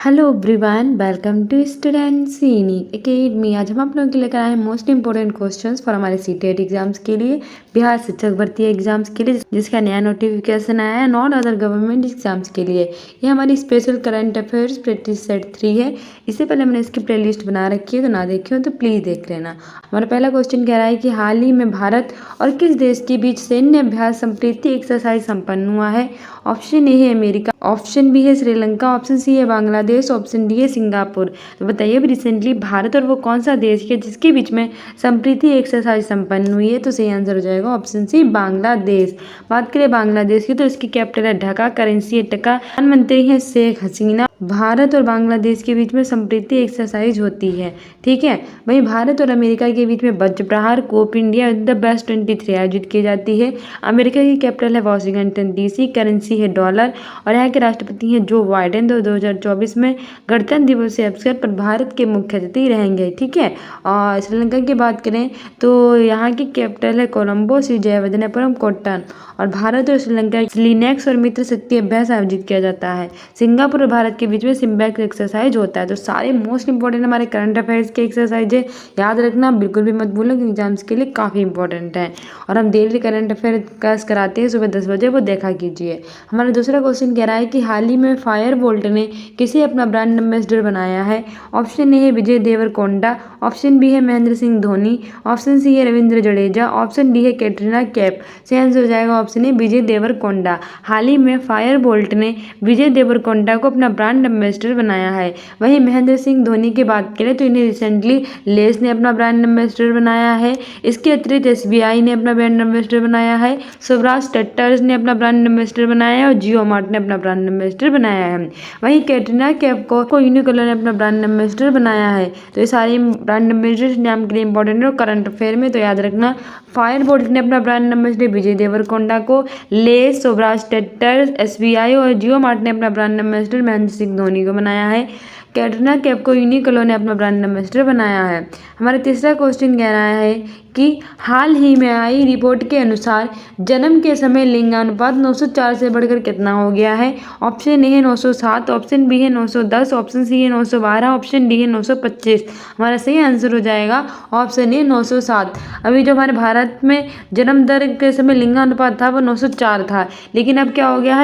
Hello everyone, welcome to student सीनी academy. आज हम आप लोगों के लेकर आए हैं मोस्ट इंपॉर्टेंट क्वेश्चंस फॉर हमारे सीटेट एग्जाम्स के लिए, बिहार शिक्षक भर्ती एग्जाम्स के लिए जिसका नया नोटिफिकेशन आया है, नॉन अदर गवर्नमेंट एग्जाम्स के लिए। ये हमारी special current affairs practice set 3 है। इससे पहले हमने इसकी प्ले लिस्ट बना रखी है, तो ना देखी हो तो प्लीज़ देख लेना। हमारा पहला क्वेश्चन कह रहा है कि हाल ही में भारत और किस देश के बीच सैन्य अभ्यास संप्रीति एक्सरसाइज संपन्न हुआ है। ऑप्शन ए है अमेरिका, ऑप्शन बी है श्रीलंका, ऑप्शन सी है बांग्लादेश, ऑप्शन डी है सिंगापुर। तो बताइए अभी रिसेंटली भारत और वो कौन सा देश है जिसके बीच में संप्रीति एक्सरसाइज संपन्न हुई है। तो सही आंसर हो जाएगा ऑप्शन सी बांग्लादेश। बात करें बांग्लादेश की तो इसकी कैपिटल है ढाका, करेंसी है टका, प्रधानमंत्री है शेख हसीना। भारत और बांग्लादेश के बीच में संप्रीति एक्सरसाइज होती है, ठीक है। वहीं भारत और अमेरिका के बीच में वज्र प्रहार कोप इंडिया द बेस्ट 23 आयोजित की जाती है। अमेरिका की कैपिटल है वॉशिंगटन डीसी, करेंसी है डॉलर और यहाँ के राष्ट्रपति हैं जो बाइडेन। 2024 में गणतंत्र दिवस के अवसर पर भारत के मुख्य अतिथि रहेंगे, ठीक है। और श्रीलंका की बात करें तो यहाँ की कैपिटल है कोलंबो, श्री जयवर्धनेपुरम कोट्टन। और भारत और श्रीलंका लिनेक्स और मित्र शक्ति अभ्यास आयोजित किया जाता है। सिंगापुर और भारत के बीच में सिम्बैक्स एक्सरसाइज होता है। तो सारे मोस्ट इंपॉर्टेंट हमारे करंट अफेयर्स के एक्सरसाइज है, याद रखना बिल्कुल भी मत भूलना कि एग्जाम्स के लिए काफ़ी इंपॉर्टेंट है। और हम डेली करंट अफेयर क्लास कराते हैं सुबह 10 बजे, वो देखा कीजिए। हमारा दूसरा क्वेश्चन कह रहा है कि हाल ही में फायर बोल्ट ने किसे अपना ब्रांड एम्बेसडर बनाया है। ऑप्शन ए है विजय देवरकोंडा, ऑप्शन बी है महेंद्र सिंह धोनी, ऑप्शन सी है रविंद्र जडेजा, ऑप्शन डी है कैटरीना कैफ। सही आंसर हो जाएगा ऑप्शन ए विजय देवरकोंडा। हाल ही में फायर बोल्ट ने विजय देवरकोंडा को अपना ब्रांड एम्बेसडर बनाया है। वहीं महेंद्र सिंह धोनी की बात करें तो इन्हें रिसेंटली लेस ने अपना ब्रांड एम्बेसडर बनाया है। इसके अतिरिक्त एसबीआई ने अपना ब्रांड एम्बेसडर बनाया है, स्वराज ट्रैक्टर्स ने अपना ब्रांड एम्बेसडर बनाया है और जियो मार्ट ने अपना ब्रांड एम्बेसडर बनाया है। वहीं कैटरीना कैफ को यूनिकलर ने अपना ब्रांड एम्बेसडर बनाया है। तो ये सारे ब्रांड एम्बेसडर नाम के लिए इंपॉर्टेंट है और करंट अफेयर में, तो याद रखना। फायर बोल्ट ने अपना ब्रांड एम्बेसडर विजय देवरकोंडा को, लेस, स्वराज ट्रैक्टर्स, एसबीआई और जियो मार्ट ने अपना ब्रांड एम्बेसडर महेंद्र सिंह धोनी को बनाया है। कैटरीना कैफ को यूनिकलो ने अपना ब्रांड एम्बेसडर बनाया है। हमारा तीसरा क्वेश्चन कह रहा है कि हाल ही में आई रिपोर्ट के अनुसार जन्म के समय लिंगानुपात 904 से बढ़कर कितना हो गया है। ऑप्शन ए है 907, ऑप्शन बी है 910, ऑप्शन सी है 912, ऑप्शन डी है 925। हमारा सही आंसर हो जाएगा ऑप्शन ए 907। अभी जो हमारे भारत में जन्म दर के समय लिंगानुपात था वो 904 था, लेकिन अब क्या हो गया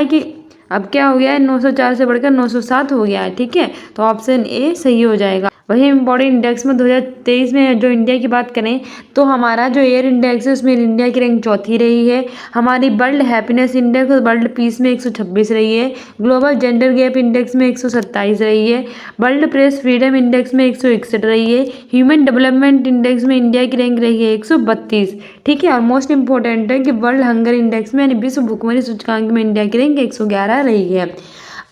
है 904 से बढ़कर 907 हो गया है, ठीक है। तो ऑप्शन ए सही हो जाएगा। वही इंपॉर्टेंट इंडेक्स में 2023 में जो इंडिया की बात करें तो हमारा जो एयर इंडेक्स है उसमें इंडिया की रैंक चौथी रही है। हमारी वर्ल्ड हैप्पीनेस इंडेक्स और वर्ल्ड पीस में 126 रही है। ग्लोबल जेंडर गैप इंडेक्स में 127 रही है। वर्ल्ड प्रेस फ्रीडम इंडेक्स में 161 रही है। ह्यूमन डेवलपमेंट इंडेक्स में इंडिया की रैंक रही है 132, ठीक है। और मोस्ट इंपॉर्टेंट है कि वर्ल्ड हंगर इंडेक्स में यानी विश्व भुखमरी सूचकांक में इंडिया की रैंक 111 रही है।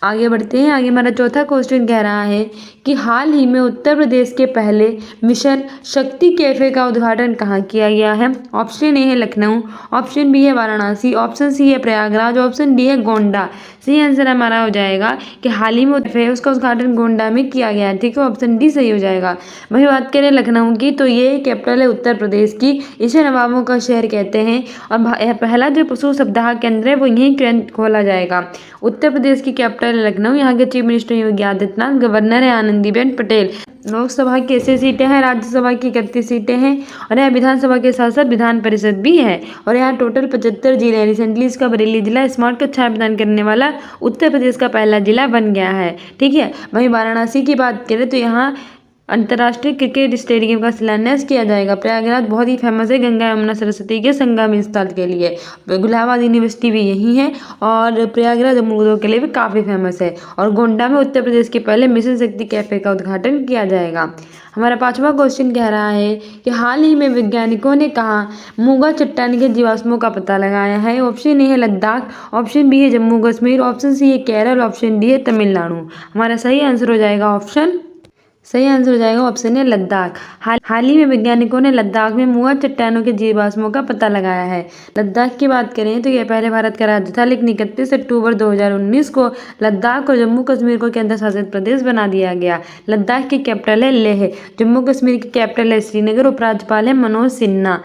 आगे बढ़ते हैं। आगे हमारा चौथा क्वेश्चन कह रहा है कि हाल ही में उत्तर प्रदेश के पहले मिशन शक्ति कैफे का उद्घाटन कहाँ किया गया है। ऑप्शन ए है लखनऊ, ऑप्शन बी है वाराणसी, ऑप्शन सी है प्रयागराज, ऑप्शन डी है गोंडा। सही आंसर हमारा हो जाएगा कि हाल ही में उसका उद्घाटन गोंडा में किया गया है, ठीक है। ऑप्शन डी सही हो जाएगा। वही बात करें लखनऊ की तो ये कैपिटल है उत्तर प्रदेश की, इसे नवाबों का शहर कहते हैं। और पहला जो पशु सप्ताह केंद्र है वो यहीं खोला जाएगा। उत्तर प्रदेश की कैपिटल लखनऊ। यहाँ के chief minister Yogi Adityanath, governor है आनंदीबेन पटेल। लोकसभा की 80 सीटें हैं, राज्यसभा की 31 सीटें हैं और यहाँ विधानसभा के साथ साथ विधान परिषद भी है। और यहाँ टोटल 75 जिले हैं। रिसेंटली इसका बरेली जिला स्मार्ट कक्षा प्रदान करने वाला उत्तर प्रदेश का पहला जिला बन गया है, ठीक है। वहीं वाराणसी की बात करें तो यहाँ अंतर्राष्ट्रीय क्रिकेट स्टेडियम का शिलान्यास किया जाएगा। प्रयागराज बहुत ही फेमस है गंगा यमुना सरस्वती के संगम स्थल के लिए। इलाहाबाद यूनिवर्सिटी भी यही है और प्रयागराज अमरूदों के लिए भी काफ़ी फेमस है। और गोंडा में उत्तर प्रदेश के पहले मिशन शक्ति कैफे का उद्घाटन किया जाएगा। हमारा पांचवा क्वेश्चन कह रहा है कि हाल ही में वैज्ञानिकों ने कहा मूंगा चट्टान के जीवाश्मों का पता लगाया है। ऑप्शन ए है लद्दाख, ऑप्शन बी है जम्मू कश्मीर, ऑप्शन सी है केरल, ऑप्शन डी है तमिलनाडु। हमारा सही आंसर हो जाएगा ऑप्शन है लद्दाख। हाल ही में वैज्ञानिकों ने लद्दाख में मूंगा चट्टानों के जीवाश्मों का पता लगाया है। लद्दाख की बात करें तो यह पहले भारत का राज्य था, लेकिन 31 अक्टूबर 2019 को लद्दाख और जम्मू कश्मीर को केंद्र शासित प्रदेश बना दिया गया। लद्दाख की कैपिटल है लेह, जम्मू कश्मीर की कैपिटल है श्रीनगर, उपराज्यपाल है मनोज सिन्हा।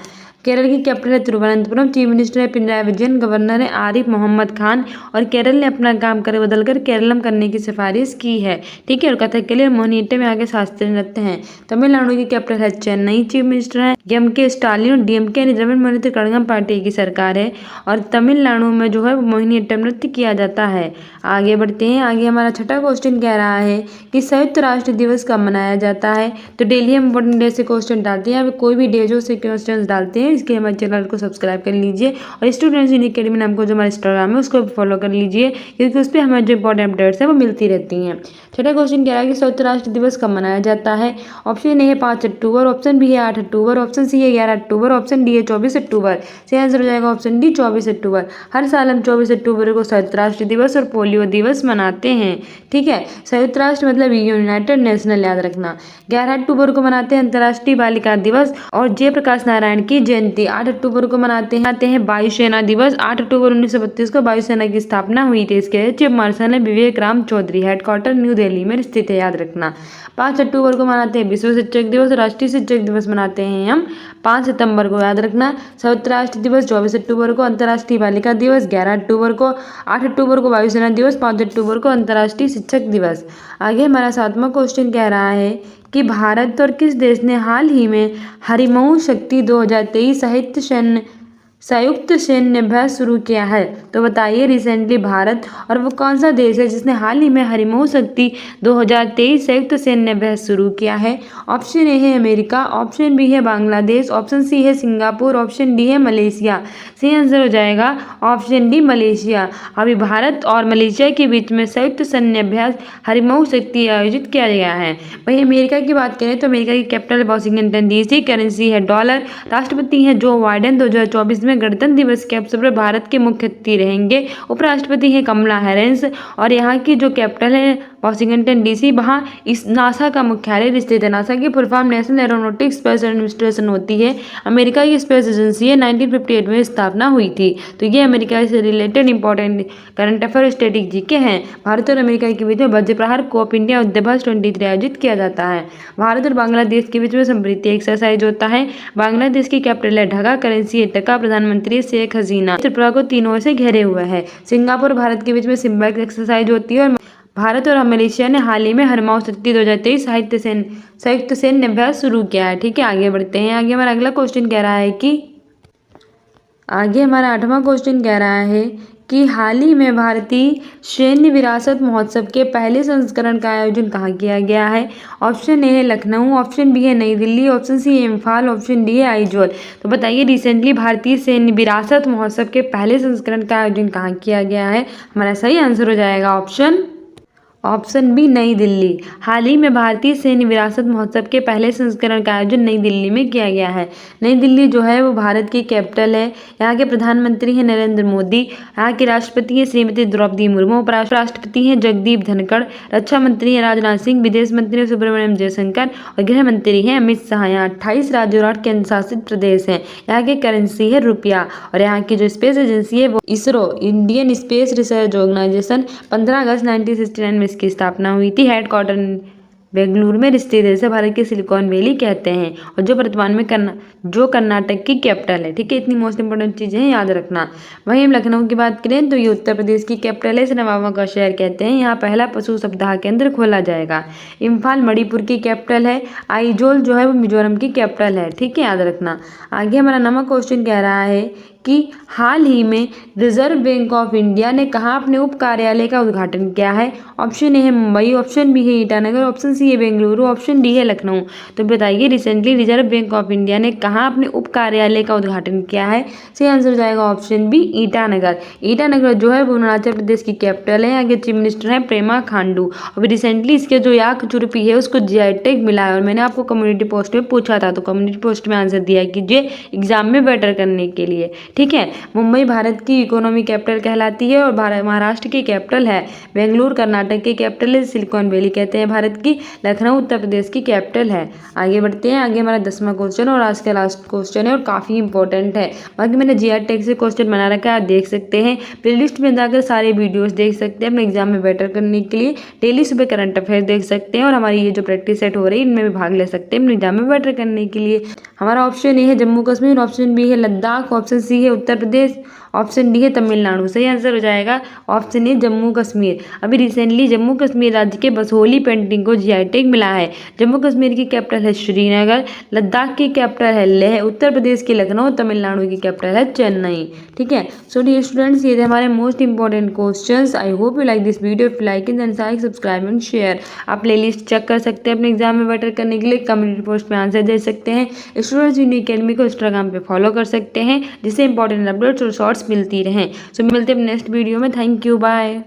केरल की कैपिटल है तिरुवनंतपुरम। चीफ मिनिस्टर है पिनराई विजयन। गवर्नर है आरिफ मोहम्मद खान। और केरल ने अपना काम कर बदलकर केरलम करने की सिफारिश की है। ठीक है। और कथक के लिए मोहिनीअट्टम यहाँ के शास्त्रीय नृत्य हैं। तमिलनाडु की कैपिटल है चेन्नई। चीफ मिनिस्टर है एम.के. स्टालिन। और डीएमके यानी द्रविड़ मुनेत्र कड़गम पार्टी की सरकार है। और तमिलनाडु में जो है मोहिनीअट्टम नृत्य किया जाता है। आगे बढ़ते हैं। आगे हमारा छठा क्वेश्चन कह रहा है कि संयुक्त राष्ट्र दिवस कब मनाया जाता है। तो डेली हम इंपॉर्टेंट डे से क्वेश्चन डालते हैं। कोई भी डे जो से क्वेश्चन डालते हैं, इसके हमारे चैनल को सब्सक्राइब कर लीजिए और स्टूडेंट्स यूनिक अकेडमी नाम को जो हमारा इंस्टाग्राम है उसको फॉलो कर लीजिए, क्योंकि उस पर हमें जो इंपॉर्टेंट अपडेट्स है वो मिलती रहती हैं। छठा क्वेश्चन कह रहा है कि संयुक्त राष्ट्र दिवस कब मनाया जाता है। ऑप्शन ए है 5 अक्टूबर। ऑप्शन बी है 8 अक्टूबर। ऑप्शन सी है 11 अक्टूबर। ऑप्शन डी है 24 अक्टूबर। सही आंसर हो जाएगा ऑप्शन डी 24 अक्टूबर। हर साल हम 24 अक्टूबर को संयुक्त राष्ट्र दिवस और पोलियो दिवस मनाते हैं। ठीक है। संयुक्त राष्ट्र मतलब यूनाइटेड नेशनल, याद रखना। 11 अक्टूबर को मनाते हैं अंतर्राष्ट्रीय बालिका दिवस और जयप्रकाश नारायण की जयंती। 8 अक्टूबर को मनाते हैं वायुसेना दिवस। 8 अक्टूबर 1932 को वायुसेना की स्थापना हुई थी। इसके चीफ मार्शल है विवेक राम चौधरी। हेडक्वार्टर न्यू दिल्ली में स्थित है, याद रखना। 5 अक्टूबर को मनाते हैं विश्व शिक्षक दिवस। राष्ट्रीय शिक्षक दिवस मनाते हैं हम 5 सितंबर को, याद रखना। संयुक्त राष्ट्र दिवस 24 अक्टूबर को। अंतर्राष्ट्रीय बालिका दिवस 11 अक्टूबर को। 8 अक्टूबर को वायुसेना दिवस। 5 अक्टूबर को अंतर्राष्ट्रीय शिक्षक दिवस। आगे हमारा 7वां क्वेश्चन कह रहा है कि भारत और किस देश ने हाल ही में हरिमऊ शक्ति 2023 संयुक्त सैन्य अभ्यास शुरू किया है। तो बताइए रिसेंटली भारत और वो कौन सा देश है जिसने हाल ही में हरिमऊ शक्ति 2023 संयुक्त सैन्य अभ्यास शुरू किया है। ऑप्शन ए है अमेरिका। ऑप्शन बी है बांग्लादेश। ऑप्शन सी है सिंगापुर। ऑप्शन डी है मलेशिया। सही आंसर हो जाएगा ऑप्शन डी मलेशिया। अभी भारत और मलेशिया के बीच में संयुक्त सैन्य अभ्यास हरिमऊ शक्ति आयोजित किया गया है। वहीं अमेरिका की बात करें तो अमेरिका की कैपिटल वाशिंगटन डीसी। करेंसी है डॉलर। राष्ट्रपति है जो बाइडेन। 2024 में गणतंत्र दिवस के अवसर पर भारत के मुख्य अतिथि रहेंगे। उपराष्ट्रपति हैं कमला हैरिस। और यहाँ की जो कैपिटल है वाशिंगटन डीसी, वहाँ इस नासा का मुख्यालय स्थित है। नासा की full form national aeronautics space administration होती है। अमेरिका की स्पेस एजेंसी है। 1958 में स्थापना हुई थी। तो ये अमेरिका से related important current affair static GK हैं। भारत और अमेरिका के बीच में वज्र प्रहार कोप इंडिया युद्धाभ्यास 23 आयोजित किया जाता है। भारत और बांग्लादेश के बीच में समृद्धि एक्सरसाइज होता है। बांग्लादेश की कैपिटल है ढाका। करेंसी है टका। प्रधानमंत्री शेख हसीना त्रिपुरा को तीनों से घेरे हुए है। सिंगापुर भारत के बीच में सिम्बैक एक्सरसाइज होती है। और भारत और मलेशिया ने हाल ही में हरिमऊ शक्ति 2023 संयुक्त सैन्य अभ्यास शुरू किया है। ठीक है। आगे बढ़ते हैं। आगे हमारा अगला क्वेश्चन कह रहा है कि आगे हमारा 8वां क्वेश्चन कह रहा है कि हाल ही में भारतीय सैन्य विरासत महोत्सव के पहले संस्करण का आयोजन कहाँ किया गया है। ऑप्शन ए है लखनऊ। ऑप्शन बी है नई दिल्ली। ऑप्शन सी है इम्फाल। ऑप्शन डी है आइजोल। तो बताइए रिसेंटली भारतीय सैन्य विरासत महोत्सव के पहले संस्करण का आयोजन कहाँ किया गया है। हमारा सही आंसर हो जाएगा ऑप्शन बी नई दिल्ली। हाल ही में भारतीय सैन्य विरासत महोत्सव के पहले संस्करण का आयोजन नई दिल्ली में किया गया है। नई दिल्ली जो है वो भारत की कैपिटल है। यहाँ के प्रधानमंत्री हैं नरेंद्र मोदी। यहाँ के राष्ट्रपति हैं श्रीमती द्रौपदी मुर्मू। उपराष्ट्रपति हैं जगदीप धनखड़। रक्षा मंत्री हैं राजनाथ सिंह। विदेश मंत्री सुब्रमण्यम जयशंकर। और गृह मंत्री हैं अमित शाह। यहाँ 28 राज्य और केंद्र शासित प्रदेश हैं। यहाँ की करेंसी है रुपया। और यहाँ की जो स्पेस एजेंसी है वो ISRO Indian space research organisation 15 अगस्त 1969 में इसकी स्थापना हुई थी। हेडक्वार्टर बेंगलुरु में स्थित है। इसे भारत की सिलिकॉन वैली कहते हैं और जो वर्तमान में कर्नाटक की कैपिटल है। ठीक है। इतनी मोस्ट इंपोर्टेंट चीज़ें हैं, याद रखना। वहीं हम लखनऊ की बात करें तो ये उत्तर प्रदेश की कैपिटल है। इसे नवाबों का शहर कहते हैं। यहाँ पहला पशु सप्ताह केंद्र खोला जाएगा। इम्फाल मणिपुर की कैपिटल है। आइजोल जो है वो मिजोरम की कैपिटल है। ठीक है। याद रखना। आगे हमारा 9वां क्वेश्चन कह रहा है कि हाल ही में रिजर्व बैंक ऑफ इंडिया ने कहाँ अपने उप कार्यालय का उद्घाटन किया है। ऑप्शन ए है मुंबई। ऑप्शन बी है ईटानगर। ऑप्शन सी है बेंगलुरु। ऑप्शन डी है लखनऊ। तो बताइए recently reserve bank of India ने कहाँ अपने उप कार्यालय का उद्घाटन किया है। सही आंसर हो जाएगा ऑप्शन बी ईटानगर। ईटानगर जो है वो अरुणाचल प्रदेश की कैपिटल है। आगे चीफ मिनिस्टर है प्रेमा खांडू। अभी रिसेंटली इसके जो याक चुरपी है उसको जीआई टैग मिला है। और मैंने आपको कम्युनिटी पोस्ट में पूछा था तो कम्युनिटी पोस्ट में आंसर दिया कीजिए एग्जाम में बेटर करने के लिए। ठीक है। मुंबई भारत की इकोनॉमी कैपिटल कहलाती है और महाराष्ट्र की कैपिटल है। बेंगलुरु कर्नाटक की कैपिटल है, सिलिकॉन वैली कहते हैं भारत की। लखनऊ उत्तर प्रदेश की कैपिटल है। आगे बढ़ते हैं, आगे हमारा 10वां क्वेश्चन और आज का लास्ट क्वेश्चन है और काफ़ी इंपॉर्टेंट है। बाकी मैंने जीआर टैग से क्वेश्चन बना रखा है, आप देख सकते हैं। प्लेलिस्ट में जाकर सारे वीडियोस देख सकते हैं अपने एग्जाम में बेटर करने के लिए। डेली सुबह करंट अफेयर देख सकते हैं और हमारी ये जो प्रैक्टिस सेट हो रही है इनमें भी भाग ले सकते हैं अपने एग्जाम में बेटर करने के लिए। हमारा ऑप्शन ए है जम्मू कश्मीर, ऑप्शन बी है लद्दाख, ऑप्शन सी है उत्तर प्रदेश, ऑप्शन डी है तमिलनाडु। सही आंसर हो जाएगा ऑप्शन ए जम्मू कश्मीर। अभी रिसेंटली जम्मू कश्मीर राज्य के बसोहली पेंटिंग को जीआई टैग मिला है। जम्मू कश्मीर की कैपिटल है श्रीनगर, लद्दाख की कैपिटल है लेह, उत्तर प्रदेश की लखनऊ, तमिलनाडु की कैपिटल है चेन्नई। ठीक है। सो डियर स्टूडेंट्स, ये थे हमारे most important questions. I hope you like this video. If like then like, subscribe and share. आप प्लेलिस्ट चेक कर सकते हैं अपने एग्जाम में बेटर करने के लिए। कम्युनिटी पोस्ट में आंसर दे सकते हैं। स्टूडेंट्स यूनिक अकेडमी को इंस्टाग्राम पे फॉलो कर सकते हैं जिससे इंपॉर्टेंट अपडेट्स और शॉर्ट्स मिलती रहें। सो मिलते हैं नेक्स्ट वीडियो में। Thank you, bye.